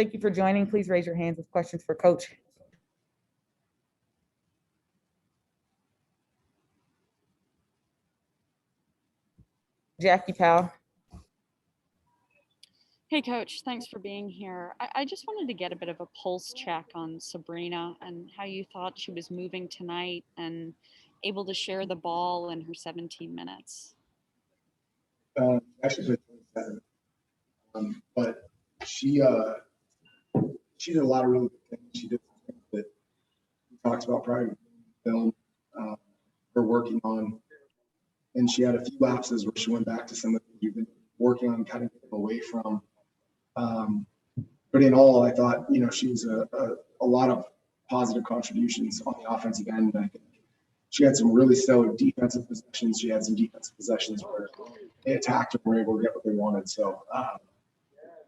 Thank you for joining. Please raise your hands with questions for Coach. Jackie Powell. Hey, Coach, thanks for being here. I just wanted to get a bit of a pulse check on Sabrina and how you thought she was moving tonight and able to share the ball in her 17 minutes. Actually played 27, but she did a lot of really good things. She did some things that we talked about prior to the film, we're working on, and she had a few lapses where she went back to some of the things we've been working on, kind of getting away from. But in all, I thought, she was a lot of positive contributions on the offensive end. And I think she had some really stellar defensive possessions. She had some defensive possessions where they attacked and were able to get what they wanted. So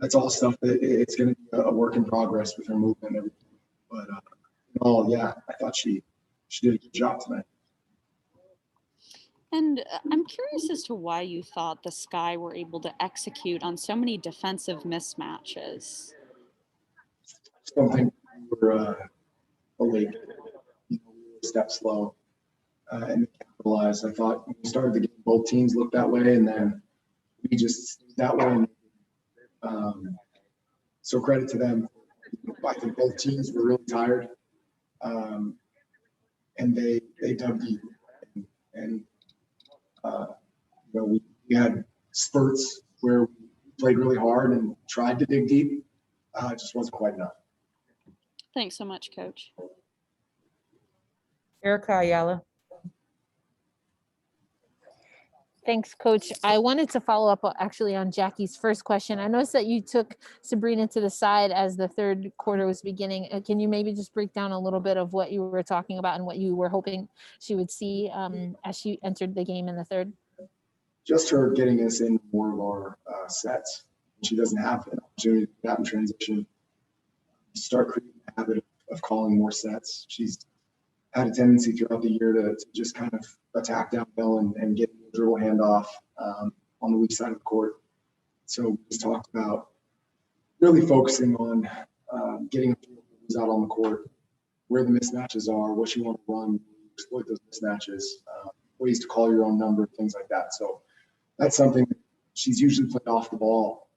that's all stuff that it's going to be a work in progress with her movement and everything. But in all, yeah, I thought she did a good job tonight. And I'm curious as to why you thought the Sky were able to execute on so many defensive mismatches. I just don't think we were late. We were a step slow and capitalized. I thought when we started the game, both teams looked that way, and then we just stayed that way. And so credit to them. I think both teams were really tired, and they dug deep. And we had spurts where we played really hard and tried to dig deep. It just wasn't quite enough. Thanks so much, Coach. Erica Ayala. Thanks, Coach. I wanted to follow up actually on Jackie's first question. I noticed that you took Sabrina to the side as the third quarter was beginning. Can you maybe just break down a little bit of what you were talking about and what you were hoping she would see as she entered the game in the third? Just her getting us in more of our sets. She doesn't have an opportunity to get out in transition. Start creating a habit of calling more sets. She's had a tendency throughout the year to just kind of attack downhill and get a dribble handoff on the weak side of the court. So we just talked about really focusing on getting out on the court, where the mismatches are, what you want to run, exploit those mismatches, ways to call your own number, things like that. So that's something she's usually played off the ball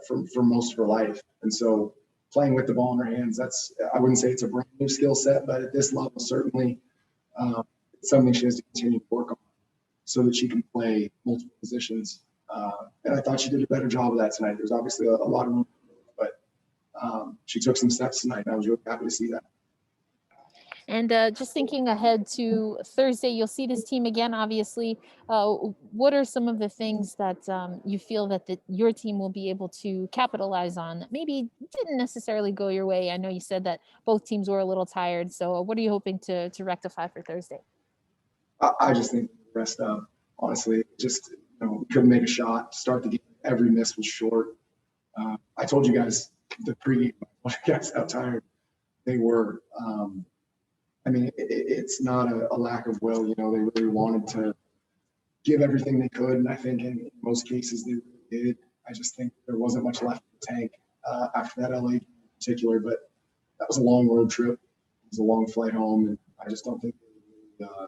for most of her life. And so playing with the ball in her hands, I wouldn't say it's a brand new skill set, but at this level, certainly it's something she has to continue to work on so that she can play multiple positions. And I thought she did a better job of that tonight. There's obviously a lot of room, but she took some steps tonight, and I was really happy to see that. And just thinking ahead to Thursday, you'll see this team again, obviously. What are some of the things that you feel that your team will be able to capitalize on that maybe didn't necessarily go your way? I know you said that both teams were a little tired. So what are you hoping to rectify for Thursday? I just think the rest up, honestly. Just, we couldn't make a shot to start the game. Every miss was short. I told you guys the pregame, how tired they were. I mean, it's not a lack of will. They really wanted to give everything they could, and I think in most cases they really did. I just think there wasn't much left in the tank after that LA game in particular, but that was a long road trip. It was a long flight home, and I just don't think they really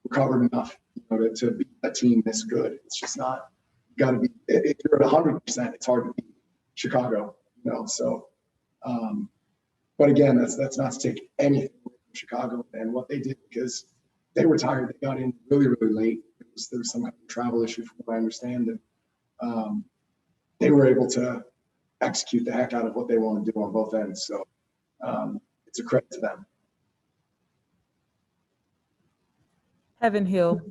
recovered enough to beat a team this good. It's just not. You got to be. If you're at 100%, it's hard to beat Chicago. So. But again, that's not to take anything away from Chicago and what they did, because they were tired. They got in really, really late. There was some kind of travel issue, from what I understand, and they were able to execute the heck out of what they want to do on both ends. So it's a credit to them. Evan Hill.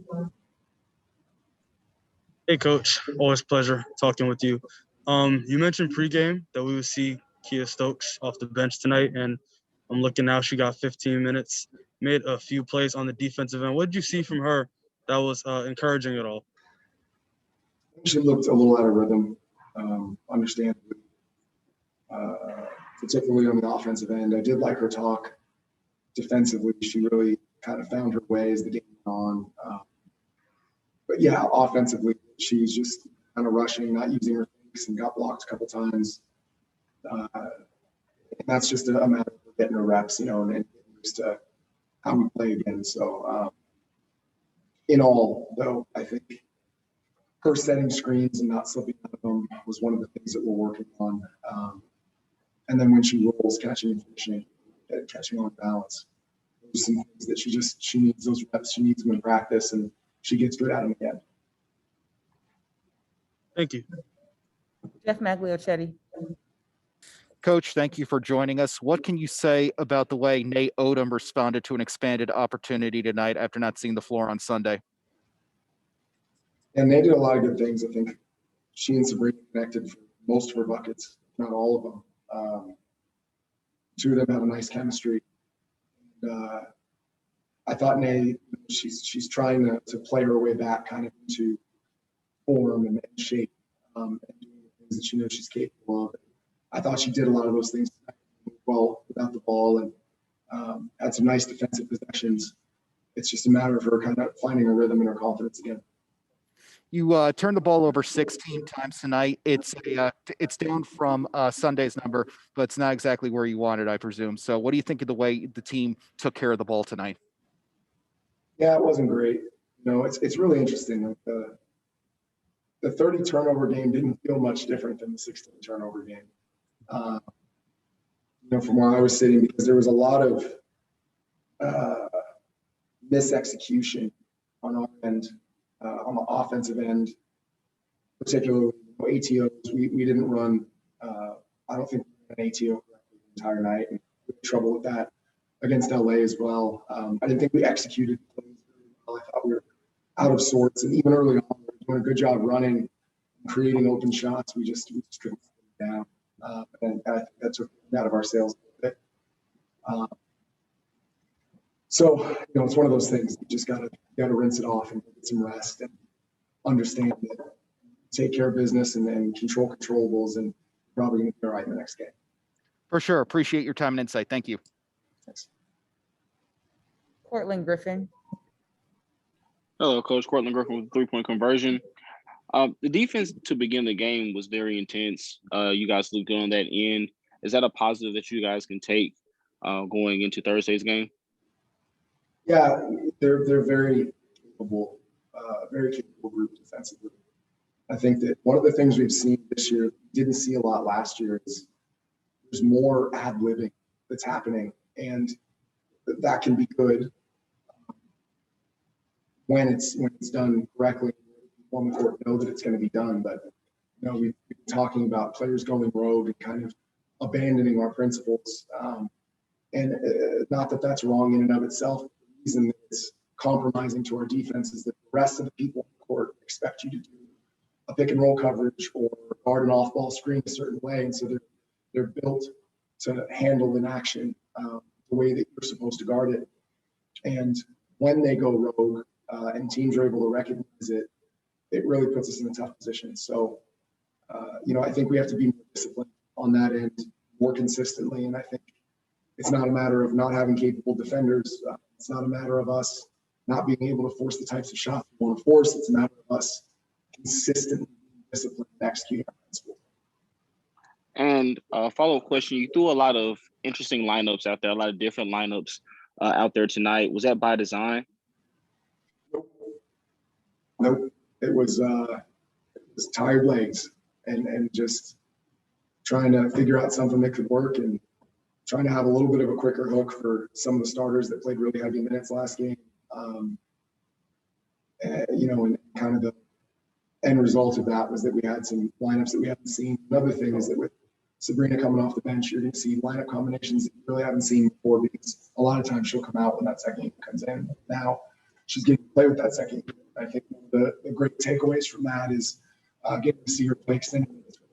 Hey, Coach. Always a pleasure talking with you. You mentioned pregame that we would see Kia Stokes off the bench tonight, and I'm looking now. She got 15 minutes, made a few plays on the defensive end. What did you see from her that was encouraging at all? She looked a little out of rhythm, understandably, particularly on the offensive end. I did like her talk defensively. She really kind of found her way as the game went on. But yeah, offensively, she was just kind of rushing, not using her face, and got blocked a couple times. And that's just a matter of getting her reps, and getting used to how we play again. So in all, though, I think her setting screens and not slipping out of them was one of the things that we're working on. And then when she rolls, catching and finishing, catching on balance. There's some things that she needs those reps. She needs them in practice, and she gets good at them again. Thank you. Jeff Magliochetti. Coach, thank you for joining us. What can you say about the way Nate Odom responded to an expanded opportunity tonight after not seeing the floor on Sunday? And they did a lot of good things. I think she and Sabrina connected for most of her buckets, not all of them. Two of them have a nice chemistry. And, I thought Nate, she's trying to play her way back kind of into form and shape, and doing the things that she knows she's capable of. I thought she did a lot of those things well without the ball, and had some nice defensive possessions. It's just a matter of her kind of finding her rhythm and her confidence again. You turned the ball over 16 times tonight. It's down from Sunday's number, but it's not exactly where you wanted, I presume. So what do you think of the way the team took care of the ball tonight? Yeah, it wasn't great. It's really interesting. The 30 turnover game didn't feel much different than the 16 turnover game. From where I was sitting, because there was a lot of misexecution on our end, on the offensive end, particularly ATOs. We didn't run. I don't think we ran ATO correctly the entire night, and we had trouble with that against LA as well. I didn't think we executed plays very well. I thought we were out of sorts, and even early on, we were doing a good job running, and creating open shots. We just couldn't get down, and I think that took it out of our sales a bit. So it's one of those things. You just gotta rinse it off and get some rest and understand that, take care of business, and then control controllables, and probably gonna be all right in the next game. For sure. Appreciate your time and insight. Thank you. Thanks. Cortland Griffin. Hello, Coach. Cortland Griffin with three-point conversion. The defense to begin the game was very intense. You guys looked good on that end. Is that a positive that you guys can take going into Thursday's game? Yeah, they're very capable group defensively. I think that one of the things we've seen this year, didn't see a lot last year, is there's more ad-libbing that's happening, and that can be good when it's done correctly. People on the court know that it's going to be done, but we've been talking about players going rogue and kind of abandoning our principles, and not that that's wrong in and of itself. The reason that it's compromising to our defense is that the rest of the people on the court expect you to do a pick and roll coverage or guard an off-ball screen a certain way, and so they're built to handle an action the way that you're supposed to guard it. And when they go rogue and teams are able to recognize it, it really puts us in a tough position. So, I think we have to be more disciplined on that end more consistently. And I think it's not a matter of not having capable defenders. It's not a matter of us not being able to force the types of shots we want to force. It's a matter of us consistently being disciplined and executing our principles. And a follow-up question, you threw a lot of interesting lineups out there, a lot of different lineups out there tonight. Was that by design? Nope. It was tired legs and just trying to figure out something that could work, and trying to have a little bit of a quicker hook for some of the starters that played really heavy minutes last game. And kind of the end result of that was that we had some lineups that we haven't seen. Another thing is that with Sabrina coming off the bench, you're going to see lineup combinations that you really haven't seen before, because a lot of times she'll come out when that second unit comes in. Now she's getting to play with that second unit. I think the great takeaways from that is getting to see her play extended minutes from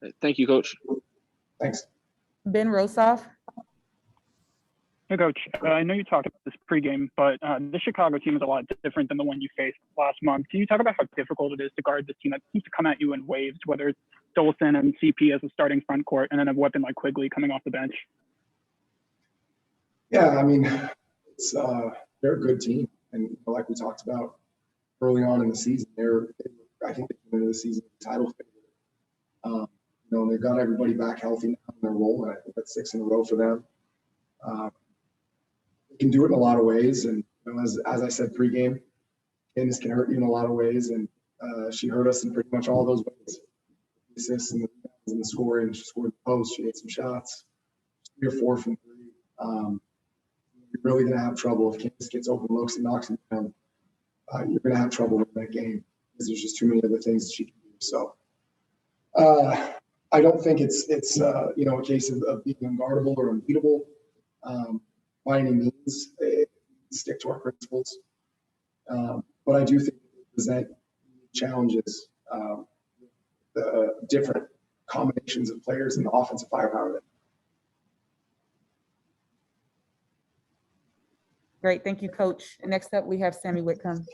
that. Thank you, Coach. Thanks. Ben Rosoff. Hey, Coach. I know you talked about this pregame, but the Chicago team is a lot different than the one you faced last month. Can you talk about how difficult it is to guard this team that seems to come at you in waves, whether it's Dolson and CP as a starting front court, and then a weapon like Quigley coming off the bench? Yeah, I mean, they're a good team, and like we talked about early on in the season, I think they came into the season title favorite. they've got everybody back healthy now in their role, and I think that's 6 in a row for them. They can do it in a lot of ways, and as I said pregame, Candace can hurt you in a lot of ways, and she hurt us in pretty much all those ways. The assists and the scoring. She scored the post. She made some shots, 3 or 4 from 3. You're really going to have trouble if Candace gets open looks and knocks them down. You're going to have trouble with that game because there's just too many other things that she can do. So I don't think it's a case of being unguardable or unbeatable by any means. Stick to our principles, but I do think we present challenges, the different combinations of players and the offensive firepower. Great, thank you, Coach. Next up, we have Sammy Whitcomb.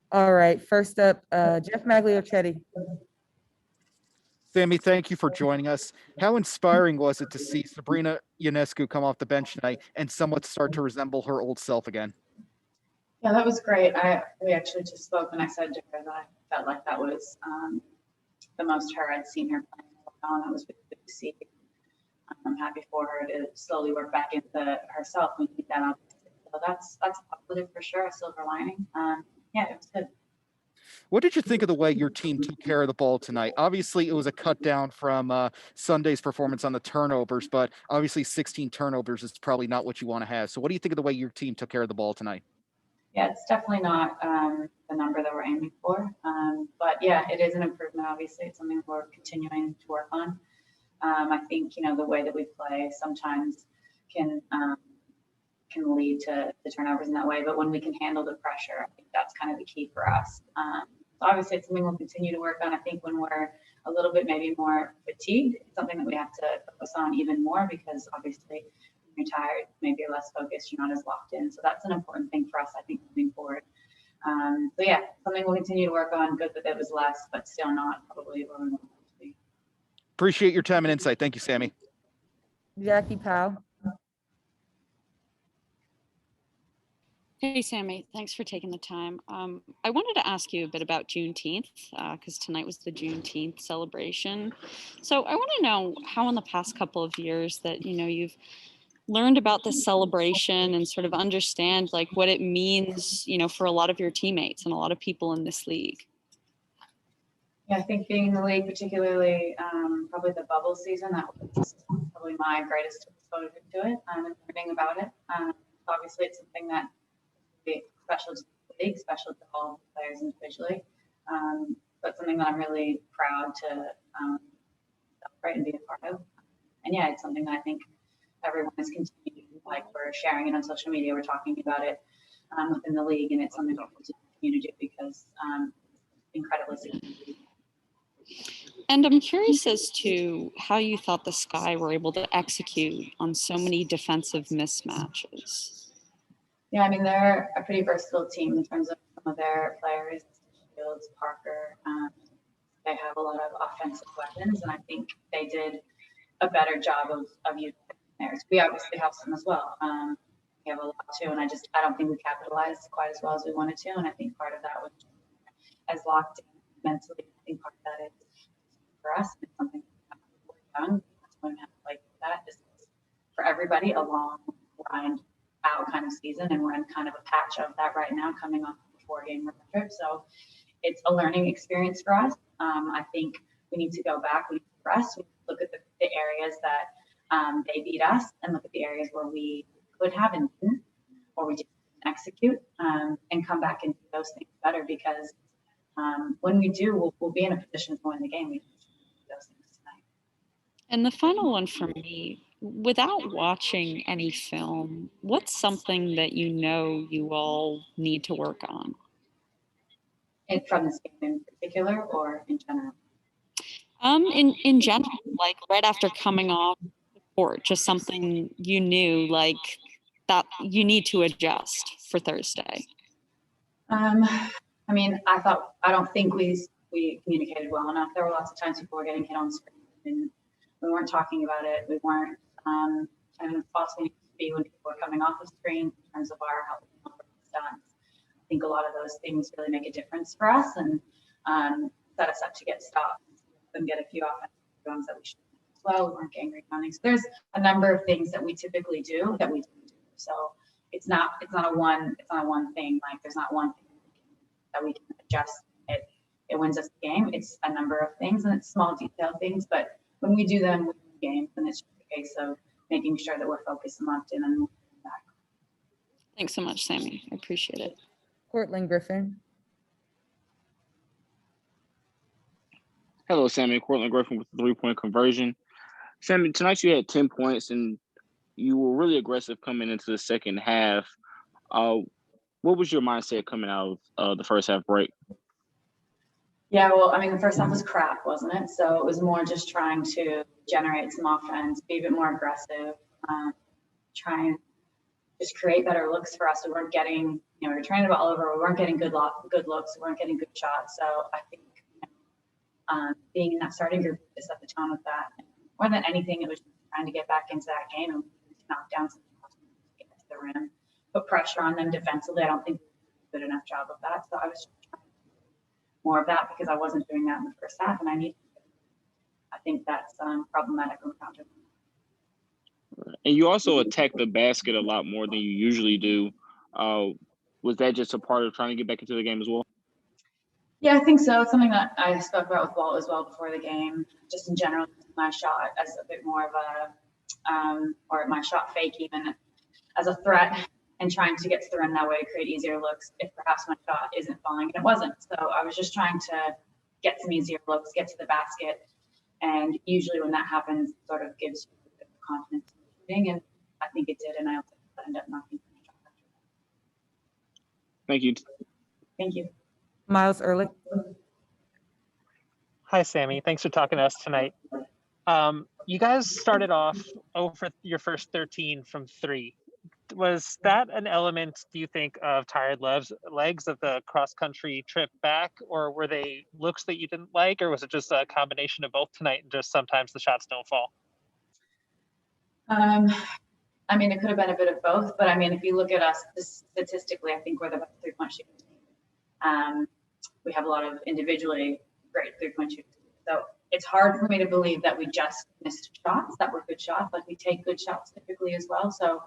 All right, first up, Jeff Magliochetti. Sammy, thank you for joining us. How inspiring was it to see Sabrina Ionescu come off the bench tonight and somewhat start to resemble her old self again? Yeah, that was great. We actually just spoke and I said to her that I felt like that was the most her I'd seen her playing on. It was really good to see. I'm happy for her to slowly work back into herself. We need that up. So that's a positive for sure, a silver lining. Yeah, it was good. What did you think of the way your team took care of the ball tonight? Obviously, it was a cut down from Sunday's performance on the turnovers, but obviously 16 turnovers is probably not what you want to have. So what do you think of the way your team took care of the ball tonight? Yeah, it's definitely not the number that we're aiming for. But yeah, it is an improvement, obviously. It's something we're continuing to work on. I think, the way that we play sometimes can lead to turnovers in that way. But when we can handle the pressure, I think that's kind of the key for us. So obviously, it's something we'll continue to work on. I think when we're a little bit maybe more fatigued, it's something that we have to focus on even more because obviously when you're tired, maybe you're less focused, you're not as locked in. So that's an important thing for us, I think, moving forward. So yeah, something we'll continue to work on. Good that it was less, but still not probably where we want it to be. Appreciate your time and insight. Thank you, Sammy. Jackie Powell. Hey, Sammy, thanks for taking the time. I wanted to ask you a bit about Juneteenth, because tonight was the Juneteenth celebration. So I want to know how in the past couple of years that, you've learned about this celebration and sort of understand like what it means, for a lot of your teammates and a lot of people in this league. Yeah, I think being in the league, particularly probably the bubble season, that was probably my greatest exposure to it and learning about it. Obviously, it's something that be special to the league, special to all players individually, but something that I'm really proud to celebrate and be a part of. And yeah, it's something that I think everyone is continuing, like we're sharing it on social media, we're talking about it within the league, and it's something that we'll continue to do because it's incredibly significant. And I'm curious as to how you thought the Sky were able to execute on so many defensive mismatches. Yeah, I mean, they're a pretty versatile team in terms of some of their players, Fields, Parker. They have a lot of offensive weapons, and I think they did a better job of using theirs. We obviously have some as well. We have a lot too, and I don't think we capitalized quite as well as we wanted to, and I think part of that was as locked in mentally. I think part of that is for us, it's something we're young. When we have like that, is for everybody a long grind out kind of season, and we're in kind of a patch of that right now coming off the 4-game road trip. So it's a learning experience for us. I think we need to go back, we need to rest, we need to look at the areas that they beat us and look at the areas where we could have and didn't, or we didn't execute, and come back and do those things better because when we do, we'll be in a position to win the game. We can do those things tonight. And the final one for me, without watching any film, what's something that you all need to work on? from this game in particular or in general? In general, like right after coming off the court, just something you knew like that you need to adjust for Thursday. I mean, I don't think we communicated well enough. There were lots of times people were getting hit on screen and we weren't talking about it. We weren't kind of fast we need to be when people are coming off the screen in terms of our help stunts. I think a lot of those things really make a difference for us and set us up to get stops and get a few offensive runs that we should as well. We weren't getting rebounding. So there's a number of things that we typically do that we didn't do. So it's not a one thing. Like there's not one thing that we can adjust. It wins us the game. It's a number of things and it's small detail things, but when we do them with the games, then it's just a case of making sure that we're focused and locked in and moving back. Thanks so much, Sammy. I appreciate it. Cortland Griffin. Hello, Sammy. Cortland Griffin with the 3-point conversion. Sammy, tonight you had 10 points and you were really aggressive coming into the second half. What was your mindset coming out of the first half break? Yeah, well, I mean, the first half was crap, wasn't it? So it was more just trying to generate some offense, be a bit more aggressive, try and just create better looks for us. We weren't getting, we were turning the ball over. We weren't getting good looks. We weren't getting good shots. So I think being in that starting group to set the tone with that. More than anything, it was just trying to get back into that game and knock down some shots to get to the rim, put pressure on them defensively. I don't think we did a good enough job of that. So I was trying to do more of that because I wasn't doing that in the first half, and I think that's problematic on counter. And you also attack the basket a lot more than you usually do. Was that just a part of trying to get back into the game as well? Yeah, I think so. It's something that I spoke about with Walt as well before the game. Just in general, my shot as a bit more of a, or my shot fake even as a threat and trying to get to the rim that way to create easier looks if perhaps my shot isn't falling, and it wasn't. So I was just trying to get some easier looks, get to the basket. And usually when that happens, it sort of gives you a bit of confidence in shooting, and I think it did, and I also ended up knocking the shot after that. Thank you. Thank you. Miles Ehrlich. Hi, Sammy. Thanks for talking to us tonight. You guys started off over your first 13 from 3. Was that an element, do you think, of tired legs of the cross-country trip back, or were they looks that you didn't like, or was it just a combination of both tonight and just sometimes the shots don't fall? I mean, it could have been a bit of both, but I mean, if you look at us statistically, I think we're the best three-point shooting team. We have a lot of individually great three-point shooters. So it's hard for me to believe that we just missed shots that were good shots. Like we take good shots typically as well. So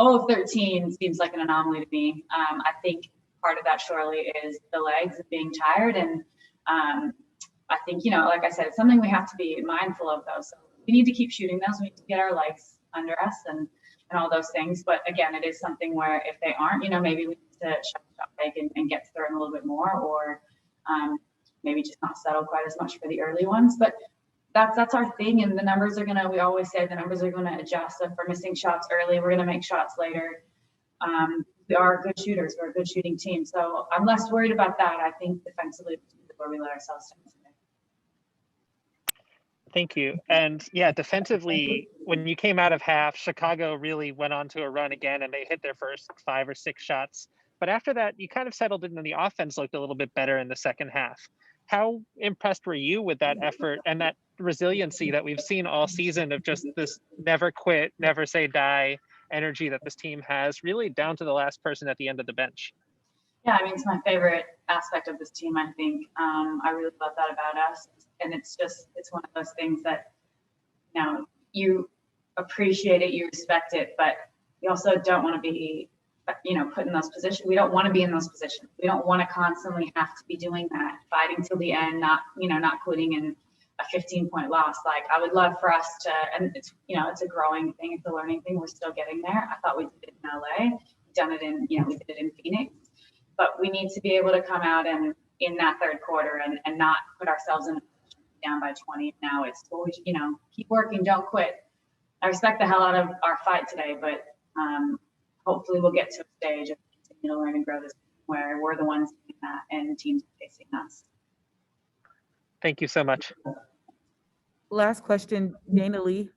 0 of 13 seems like an anomaly to me. I think part of that surely is the legs being tired. And I think, like I said, it's something we have to be mindful of though. So we need to keep shooting those. We need to get our legs under us and all those things. But again, it is something where if they aren't, maybe we need to shot fake and get to the rim a little bit more, or maybe just not settle quite as much for the early ones. But that's our thing, and the numbers are we always say the numbers are gonna adjust. So if we're missing shots early, we're gonna make shots later. We are good shooters, we're a good shooting team. So I'm less worried about that. I think defensively where we let ourselves down today. Thank you. And yeah, defensively, when you came out of half, Chicago really went on to a run again and they hit their first 5 or 6 shots. But after that, you kind of settled in and the offense looked a little bit better in the second half. How impressed were you with that effort and that resiliency that we've seen all season of just this never quit, never say die energy that this team has, really down to the last person at the end of the bench? Yeah, I mean, it's my favorite aspect of this team, I think. I really love that about us. And it's one of those things that, you appreciate it, you respect it, but you also don't want to be, put in those positions. We don't want to be in those positions. We don't want to constantly have to be doing that, fighting till the end, not quitting in a 15-point loss. Like I would love for us to, and it's, it's a growing thing. It's a learning thing. We're still getting there. I thought we did it in LA. We've done it we did it in Phoenix, but we need to be able to come out and in that third quarter and not put ourselves in a position down by 20. Now it's always, keep working, don't quit. I respect the hell out of our fight today, but hopefully we'll get to a stage of continue to learn and grow this. where we're the ones doing that and teams facing us. Thank you so much. Last question, Dana Lee.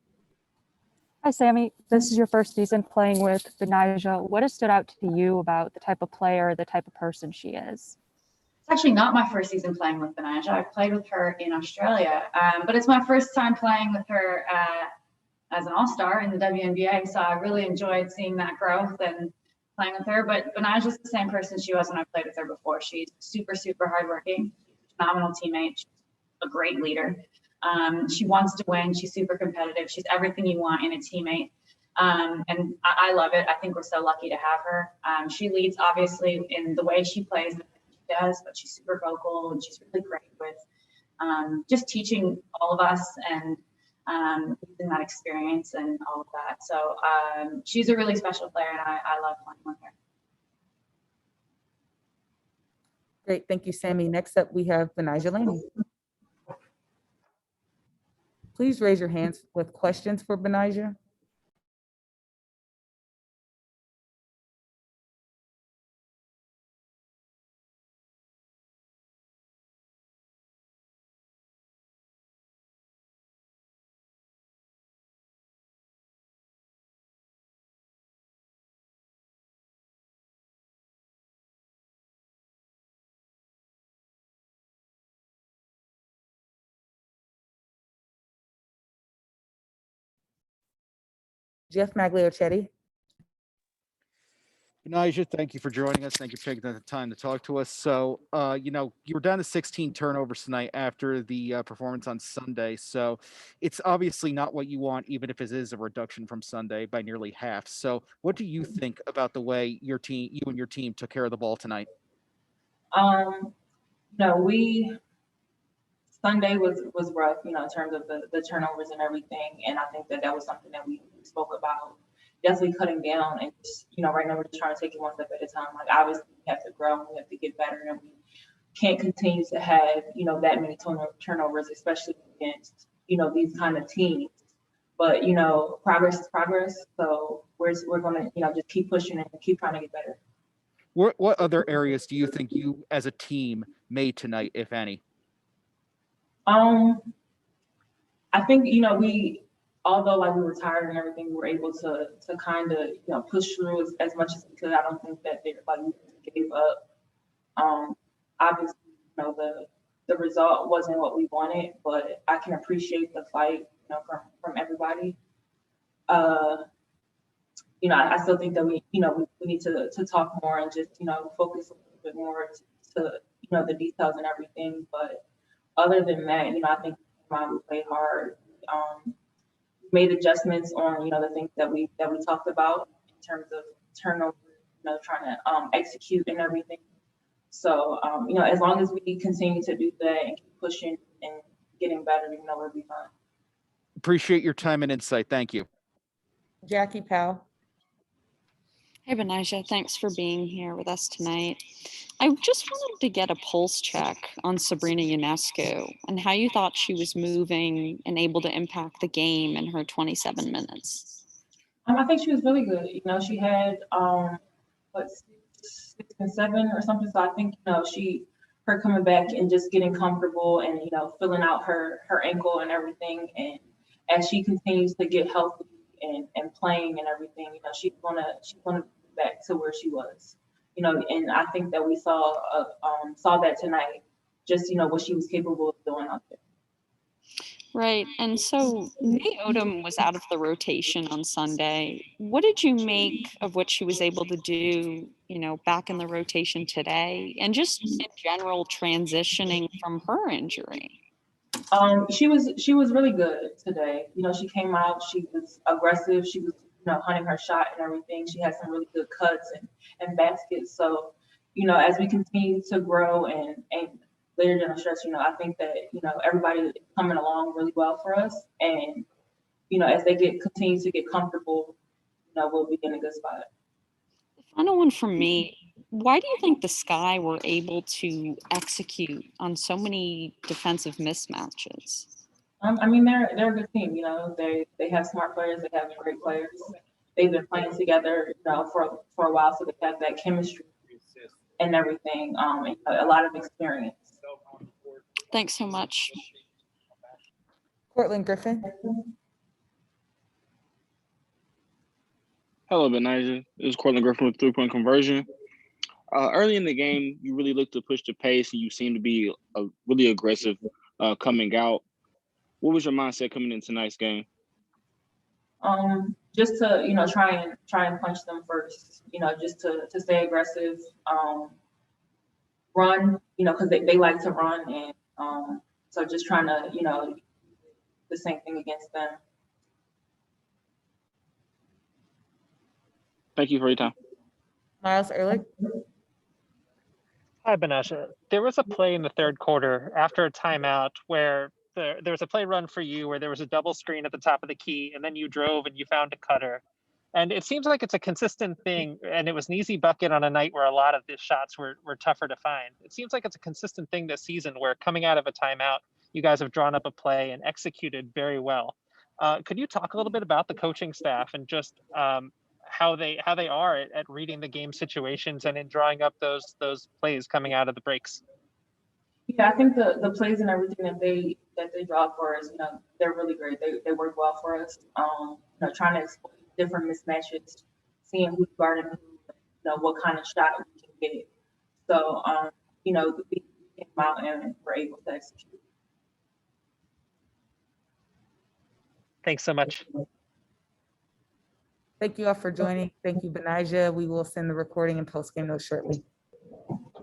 Hi, Sammy. This is your first season playing with Benija. What has stood out to you about the type of player, the type of person she is? It's actually not my first season playing with Benija. I played with her in Australia, but it's my first time playing with her as an all-star in the WNBA. So I really enjoyed seeing that growth and playing with her. But Benija's the same person she was when I played with her before. She's super, super hardworking, phenomenal teammate, she's a great leader. She wants to win. She's super competitive. She's everything you want in a teammate. And I love it. I think we're so lucky to have her. She leads obviously in the way she plays, she does, but she's super vocal and she's really great with just teaching all of us and using that experience and all of that. So she's a really special player and I love playing with her. Great, thank you, Sammy. Next up, we have Benija Laney. Please raise your hands with questions for Benija. Jeff Magliochetti. Benija, thank you for joining us. Thank you for taking the time to talk to us. So, you were down to 16 turnovers tonight after the performance on Sunday. So it's obviously not what you want, even if it is a reduction from Sunday by nearly half. So what do you think about the way you and your team took care of the ball tonight? Sunday was rough, in terms of the turnovers and everything. And I think that was something that we spoke about, definitely cutting down and just, right now we're just trying to take it one step at a time. Like obviously we have to grow and we have to get better and we can't continue to have, that many turnovers, especially against, these kind of teams. But, progress is progress. So we're going to, just keep pushing and keep trying to get better. What other areas do you think you as a team made tonight, if any? I think, although like we were tired and everything, we were able to kind of, push through as much as we could. I don't think that we gave up. Obviously, the result wasn't what we wanted, but I can appreciate the fight, from everybody. I still think that we need to talk more and just, focus a little bit more to the details and everything. But other than that, I think we played hard. Made adjustments on, the things that we talked about in terms of turnover, trying to execute and everything. So, as long as we continue to do that and keep pushing and getting better, we'll be fine. Appreciate your time and insight. Thank you. Jackie Powell. Hey, Benija, thanks for being here with us tonight. I just wanted to get a pulse check on Sabrina Ionescu and how you thought she was moving and able to impact the game in her 27 minutes. I think she was really good. She had, 6 and 7 or something. So I think, her coming back and just getting comfortable and, filling out her ankle and everything. And as she continues to get healthy and playing and everything, she's gonna get back to where she was. And I think that we saw that tonight, just, what she was capable of doing out there. Right. And so May Odom was out of the rotation on Sunday. What did you make of what she was able to do, back in the rotation today and just in general transitioning from her injury? She was really good today. She came out, she was aggressive, she was, hunting her shot and everything. She had some really good cuts and baskets. So, as we continue to grow and later down the stretch, I think that, everybody is coming along really well for us. And, as they continue to get comfortable, we'll be in a good spot. The final one from me. Why do you think the Sky were able to execute on so many defensive mismatches? They're a good team. They have smart players. They have great players. They've been playing together, for a while, so they have that chemistry. and everything, and a lot of experience. Thanks so much. Cortland Griffin. Hello, Benijah. This is Cortland Griffin with 3-point conversion. Early in the game, you really looked to push the pace, and you seemed to be really aggressive coming out. What was your mindset coming in tonight's game? Just to try and punch them first. Just to stay aggressive. Run. Because they like to run, and so just trying to the same thing against them. Thank you for your time. Miles Ehrlich. Hi, Benijah. There was a play in the third quarter after a timeout where there was a play run for you where there was a double screen at the top of the key, and then you drove and you found a cutter. And it seems like it's a consistent thing, and it was an easy bucket on a night where a lot of the shots were tougher to find. It seems like it's a consistent thing this season where coming out of a timeout, you guys have drawn up a play and executed very well. Could you talk a little bit about the coaching staff and just how they are at reading the game situations and in drawing up those plays coming out of the breaks? Yeah, I think the plays and everything that they draw for us, they're really great. They work well for us. Trying to exploit different mismatches, seeing who's guarding who, what kind of shot we can get. So, we came out and were able to execute. Thanks so much. Thank you all for joining. Thank you, Benijah. We will send the recording and post-game notes shortly.